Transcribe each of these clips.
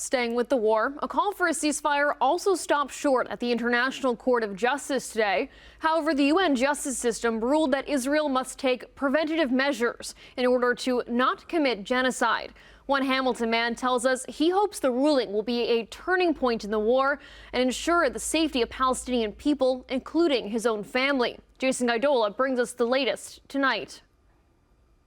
Staying with the war, a call for a ceasefire also stopped short at the International Court of Justice today. However, the UN justice system ruled that Israel must take preventative measures in order to not commit genocide. One Hamilton man tells us he hopes the ruling will be a turning point in the war and ensure the safety of Palestinian people, including his own family. Jason Gaidola brings us the latest tonight.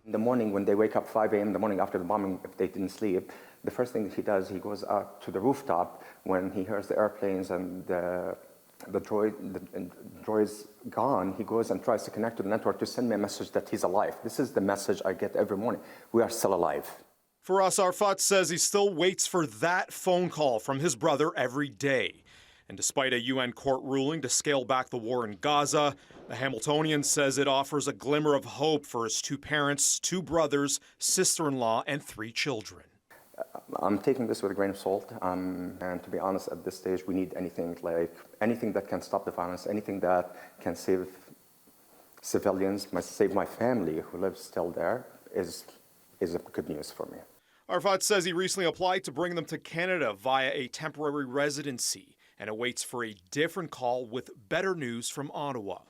In the morning, when they wake up 5 a.m. in the morning after the bombing, if they didn't sleep, the first thing he does, he goes out to the rooftop when he hears the airplanes and the droid's gone. He goes and tries to connect to the network to send me a message that he's alive. This is the message I get every morning. We are still alive. Firas Arafat says he still waits for that phone call from his brother every day. And despite a UN court ruling to scale back the war in Gaza, the Hamiltonian says it offers a glimmer of hope for his two parents, two brothers, sister-in-law, and 3 children. I'm taking this with a grain of salt, and to be honest, at this stage, we need anything that can stop the violence, anything that can save civilians, save my family who lives still there, is good news for me. Arafat says he recently applied to bring them to Canada via a temporary residency and awaits for a different call with better news from Ottawa.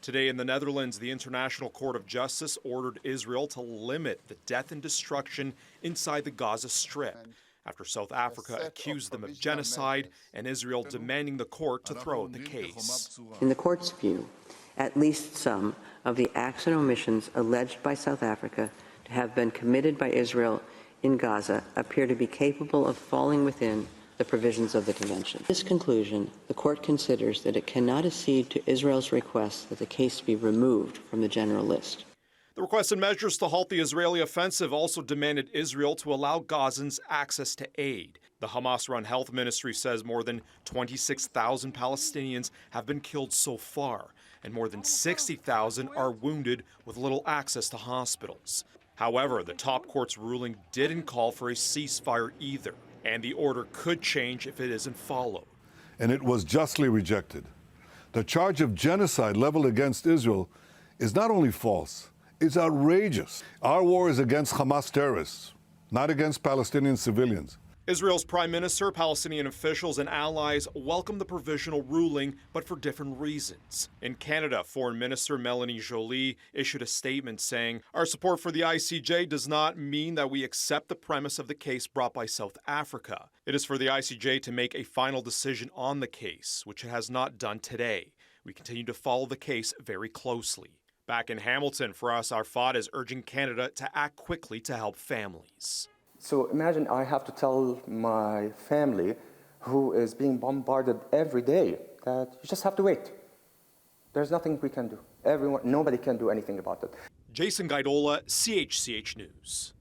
Today in the Netherlands, the International Court of Justice ordered Israel to limit the death and destruction inside the Gaza Strip after South Africa accused them of genocide and Israel demanding the court to throw out the case. In the court's view, at least some of the acts and omissions alleged by South Africa to have been committed by Israel in Gaza appear to be capable of falling within the provisions of the Convention. In this conclusion, the court considers that it cannot accede to Israel's request that the case be removed from the general list. The requested measures to halt the Israeli offensive also demanded Israel to allow Gazans access to aid. The Hamas-run health ministry says more than 26,000 Palestinians have been killed so far, and more than 60,000 are wounded with little access to hospitals. However, the top court's ruling didn't call for a ceasefire either, and the order could change if it isn't followed. And it was justly rejected. The charge of genocide leveled against Israel is not only false, it's outrageous. Our war is against Hamas terrorists, not against Palestinian civilians. Israel's prime minister, Palestinian officials, and allies welcomed the provisional ruling, but for different reasons. In Canada, Foreign Minister Melanie Joly issued a statement saying, "Our support for the ICJ does not mean that we accept the premise of the case brought by South Africa. It is for the ICJ to make a final decision on the case, which it has not done today. We continue to follow the case very closely." Back in Hamilton, Firas Arafat is urging Canada to act quickly to help families. So imagine I have to tell my family who is being bombarded every day that you just have to wait. There's nothing we can do. Nobody can do anything about it. Jason Gaidola, CHCH News.